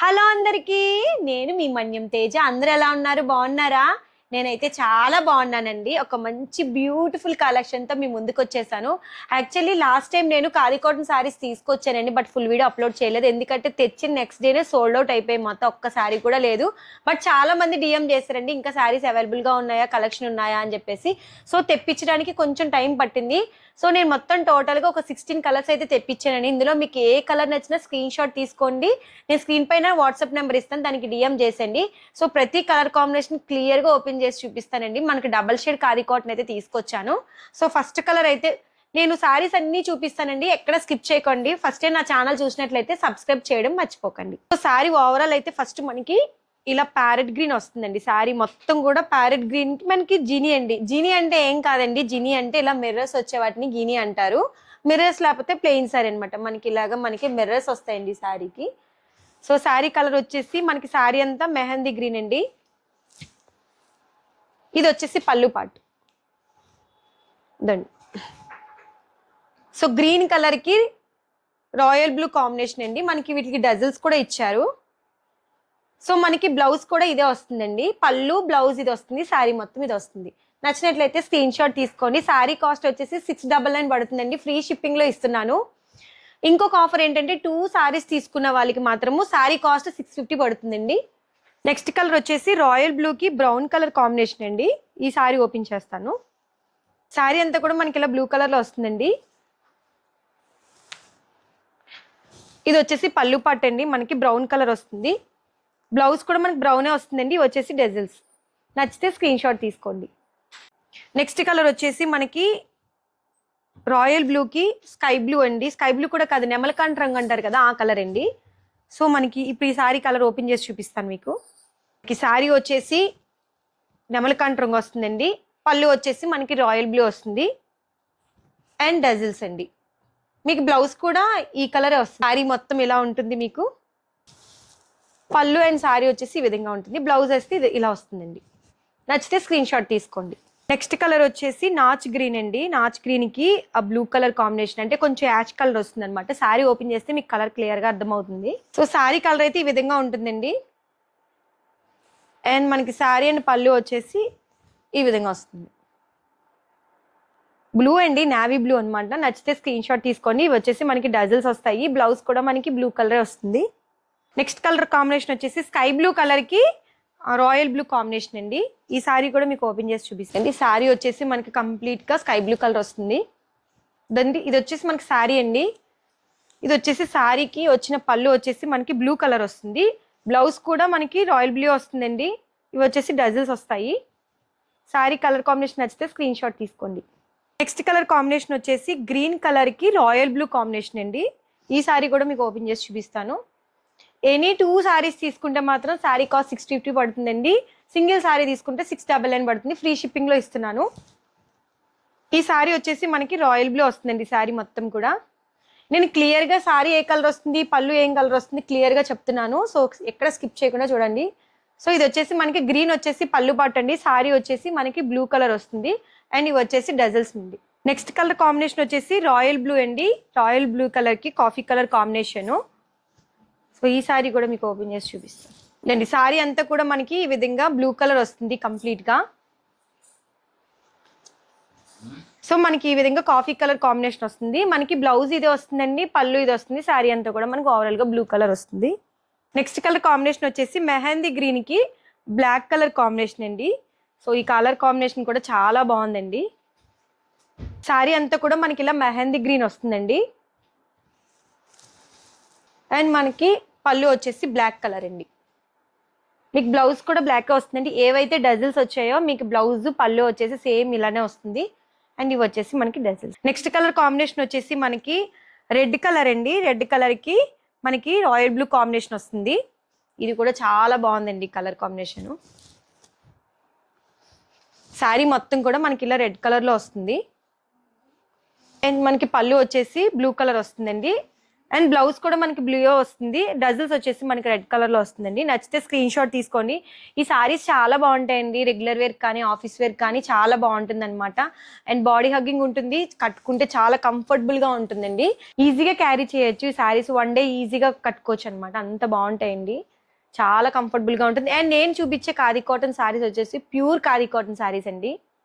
Hello అందరికీ, నేను మీ మన్యం తేజ. అందరూ ఎలా ఉన్నారు? బాగున్నారా? నేనైతే చాలా బాగున్నానండి. ఒక మంచి బ్యూటిఫుల్ కలెక్షన్తో మీ ముందుకు వచ్చేసాను. యాక్చువల్లీ లాస్ట్ టైం నేను కాది కాటన్ శారీస్ తీసుకొచ్చానండి, బట్ ఫుల్ వీడియో అప్లోడ్ చేయలేదు. ఎందుకంటే తెచ్చిన నెక్స్ట్ డేనే సోల్డ్ అవుట్ అయిపోయి మొత్తం ఒక్క శారీ కూడా లేదు. బట్ చాలా మంది డిఎం చేశారండి, ఇంకా శారీస్ అవైలబుల్గా ఉన్నాయా, కలెక్షన్ ఉన్నాయా అని చెప్పేసి. సో తెప్పించడానికి కొంచెం టైం పట్టింది. సో నేను మొత్తం టోటల్గా ఒక 16 కలర్స్ అయితే తెప్పించానండి. ఇందులో మీకు ఏ కలర్ నచ్చినా స్క్రీన్ షాట్ తీసుకోండి. నేను స్క్రీన్ పైన వాట్సాప్ నెంబర్ ఇస్తాను, దానికి డిఎం చేసేయండి. సో ప్రతి కలర్ కాంబినేషన్ క్లియర్గా ఓపెన్ చేసి చూపిస్తానండి. మనకి డబల్ షేడ్ కాది కాటన్ అయితే తీసుకొచ్చాను. సో ఫస్ట్ కలర్ అయితే నేను శారీస్ అన్ని చూపిస్తానండి, ఎక్కడ స్కిప్ చేయకండి. ఫస్ట్ టైం నా ఛానల్ చూసినట్లయితే సబ్స్క్రైబ్ చేయడం మర్చిపోకండి. సో శారీ ఓవరాల్ అయితే ఫస్ట్ మనకి ఇలా ప్యారెట్ గ్రీన్ వస్తుందండి. శారీ మొత్తం కూడా ప్యారెట్ గ్రీన్ కి మనకి జిని అండి. జిని అంటే ఏం కాదండి, జిని అంటే ఇలా మిర్రర్స్ వచ్చే వాటిని గిని అంటారు. మిర్రర్స్ లేకపోతే ప్లెయిన్ శారీ అనమాట. మనకి ఇలాగా మనకి మిర్రర్స్ వస్తాయండి శారీకి. సో శారీ కలర్ వచ్చేసి మనకి శారీ అంతా మెహందీ గ్రీన్ అండి. ఇది వచ్చేసి పళ్ళు పాటు దండి. సో గ్రీన్ కలర్ కి రాయల్ బ్లూ కాంబినేషన్ అండి. మనకి వీటికి డజల్స్ కూడా ఇచ్చారు. సో మనకి బ్లౌజ్ కూడా ఇదే వస్తుందండి. పళ్ళు బ్లౌజ్ ఇది వస్తుంది, శారీ మొత్తం ఇది వస్తుంది. నచ్చినట్లయితే స్క్రీన్ షాట్ తీసుకోండి. శారీ కాస్ట్ వచ్చేసి 699 పడుతుందండి. ఫ్రీ షిప్పింగ్ లో ఇస్తున్నాను. ఇంకొక ఆఫర్ ఏంటంటే 2 శారీస్ తీసుకున్న వాళ్ళకి మాత్రము శారీ కాస్ట్ 650 పడుతుందండి. నెక్స్ట్ కలర్ వచ్చేసి రాయల్ బ్లూ కి బ్రౌన్ కలర్ కాంబినేషన్ అండి. ఈ శారీ ఓపెన్ చేస్తాను. శారీ అంతా కూడా మనకి ఇలా బ్లూ కలర్ లో వస్తుందండి. ఇది వచ్చేసి పళ్ళు పాట్ అండి, మనకి బ్రౌన్ కలర్ వస్తుంది. బ్లౌజ్ కూడా మనకి బ్రౌనే వస్తుందండి. ఇవి వచ్చేసి డెజిల్స్. నచ్చితే స్క్రీన్ షాట్ తీసుకోండి. నెక్స్ట్ కలర్ వచ్చేసి మనకి రాయల్ బ్లూకి స్కై బ్లూ అండి. స్కై బ్లూ కూడా కాదు, నెమలకాంట్ రంగు అంటారు కదా, ఆ కలర్ అండి. సో మనకి ఇప్పుడు ఈ శారీ కలర్ ఓపెన్ చేసి చూపిస్తాను మీకు. ఈ శారీ వచ్చేసి నెమలకాంట్ రంగు వస్తుందండి. పళ్ళు వచ్చేసి మనకి రాయల్ బ్లూ వస్తుంది అండ్ డజిల్స్ అండి. మీకు బ్లౌజ్ కూడా ఈ కలరే వస్తుంది. శారీ మొత్తం ఇలా ఉంటుంది. మీకు పళ్ళు అండ్ శారీ వచ్చేసి ఈ విధంగా ఉంటుంది. బ్లౌజ్ వేస్తే ఇలా వస్తుందండి. నచ్చితే స్క్రీన్ షాట్ తీసుకోండి. నెక్స్ట్ కలర్ వచ్చేసి నాచ్ గ్రీన్ అండి. నాచ్ గ్రీన్ కి ఆ బ్లూ కలర్ కాంబినేషన్, అంటే కొంచెం యాష్ కలర్ వస్తుంది అనమాట. శారీ ఓపెన్ చేస్తే మీకు కలర్ క్లియర్ గా అర్థమవుతుంది. సో శారీ కలర్ అయితే ఈ విధంగా ఉంటుందండి. అండ్ మనకి శారీ అండ్ పళ్ళు వచ్చేసి ఈ విధంగా వస్తుంది. బ్లూ అండి, నావీ బ్లూ అనమాట. నచ్చితే స్క్రీన్ షాట్ తీసుకోండి. ఇవి వచ్చేసి మనకి డజల్స్ వస్తాయి. బ్లౌజ్ కూడా మనకి బ్లూ కలరే వస్తుంది. నెక్స్ట్ కలర్ కాంబినేషన్ వచ్చేసి స్కై బ్లూ కలర్ కి రాయల్ బ్లూ కాంబినేషన్ అండి. ఈ శారీ కూడా మీకు ఓపెన్ చేసి చూపిస్తుంది. శారీ వచ్చేసి మనకి కంప్లీట్ గా స్కై బ్లూ కలర్ వస్తుంది. దాన్ని ఇది వచ్చేసి మనకి శారీ అండి. ఇది వచ్చేసి శారీకి వచ్చిన పళ్ళు వచ్చేసి మనకి బ్లూ కలర్ వస్తుంది. బ్లౌజ్ కూడా మనకి రాయల్ బ్లూ వస్తుందండి. ఇవి వచ్చేసి డజల్స్ వస్తాయి. శారీ కలర్ కాంబినేషన్ నచ్చితే స్క్రీన్ షాట్ తీసుకోండి. నెక్స్ట్ కలర్ కాంబినేషన్ వచ్చేసి గ్రీన్ కలర్ కి రాయల్ బ్లూ కాంబినేషన్ అండి. ఈ శారీ కూడా మీకు ఓపెన్ చేసి చూపిస్తాను. ఎనీ 2 శారీస్ తీసుకుంటే మాత్రం శారీ కాస్ట్ 650 పడుతుందండి. సింగిల్ శారీ తీసుకుంటే 699 పడుతుంది. ఫ్రీ షిప్పింగ్ లో ఇస్తున్నాను. ఈ శారీ వచ్చేసి మనకి రాయల్ బ్లూ వస్తుందండి. శారీ మొత్తం కూడా నేను క్లియర్ గా శారీ ఏ కలర్ వస్తుంది, పళ్ళు ఏం కలర్ వస్తుంది క్లియర్ గా చెప్తున్నాను. సో ఎక్కడ స్కిప్ చేయకుండా చూడండి. సో ఇది వచ్చేసి మనకి గ్రీన్ వచ్చేసి పళ్ళు పాటు అండి. శారీ వచ్చేసి మనకి బ్లూ కలర్ వస్తుంది అండ్ ఇవి వచ్చేసి డజల్స్ అండి. నెక్స్ట్ కలర్ కాంబినేషన్ వచ్చేసి రాయల్ బ్లూ అండి. రాయల్ బ్లూ కలర్ కి కాఫీ కలర్ కాంబినేషన్. సో ఈ శారీ కూడా మీకు ఓపెన్ చేసి చూపిస్తాను అండి. శారీ అంతా కూడా మనకి ఈ విధంగా బ్లూ కలర్ వస్తుంది కంప్లీట్ గా. సో మనకి ఈ విధంగా కాఫీ కలర్ కాంబినేషన్ వస్తుంది. మనకి బ్లౌజ్ ఇదే వస్తుందండి, పళ్ళు ఇది వస్తుంది. శారీ అంతా కూడా మనకి ఓవరాల్ గా బ్లూ కలర్ వస్తుంది. నెక్స్ట్ కలర్ కాంబినేషన్ వచ్చేసి మెహందీ గ్రీన్ కి బ్లాక్ కలర్ కాంబినేషన్ అండి. సో ఈ కలర్ కాంబినేషన్ కూడా చాలా బాగుందండి. శారీ అంతా కూడా మనకి ఇలా మెహందీ గ్రీన్ వస్తుందండి. అండ్ మనకి పళ్ళు వచ్చేసి బ్లాక్ కలర్ అండి. మీకు బ్లౌజ్ కూడా బ్లాక్ వస్తుందండి. ఏవైతే డజల్స్ వచ్చాయో మీకు బ్లౌజ్ పళ్ళు వచ్చేసి సేమ్ ఇలానే వస్తుంది. అండ్ ఇవి వచ్చేసి మనకి డజల్స్. నెక్స్ట్ కలర్ కాంబినేషన్ వచ్చేసి మనకి రెడ్ కలర్ అండి. రెడ్ కలర్ కి మనకి రాయల్ బ్లూ కాంబినేషన్ వస్తుంది. ఇది కూడా చాలా బాగుందండి కలర్ కాంబినేషన్. శారీ మొత్తం కూడా మనకి ఇలా రెడ్ కలర్ లో వస్తుంది. అండ్ మనకి పళ్ళు వచ్చేసి బ్లూ కలర్ వస్తుందండి. అండ్ బ్లౌజ్ కూడా మనకి బ్లూ వస్తుంది. డజల్స్ వచ్చేసి మనకి రెడ్ కలర్ లో వస్తుందండి. నచ్చితే స్క్రీన్ షాట్ తీసుకోండి. ఈ సారీస్ చాలా బాగుంటాయండి. రెగ్యులర్ వేర్ కానీ ఆఫీస్ వేర్ కానీ చాలా బాగుంటుంది అనమాట. అండ్ బాడీ హగ్గింగ్ ఉంటుంది, కట్టుకుంటే చాలా కంఫర్టబుల్ గా ఉంటుందండి. ఈజీగా క్యారీ చేయొచ్చు ఈ సారీస్, వన్ డే ఈజీగా కట్టుకోవచ్చు అనమాట. అంత బాగుంటాయండి, చాలా కంఫర్టబుల్ గా ఉంటుంది. అండ్ నేను చూపించే ఖాదీ కాటన్ సారీస్ వచ్చేసి ప్యూర్ ఖాదీ కాటన్ సారీస్ అండి.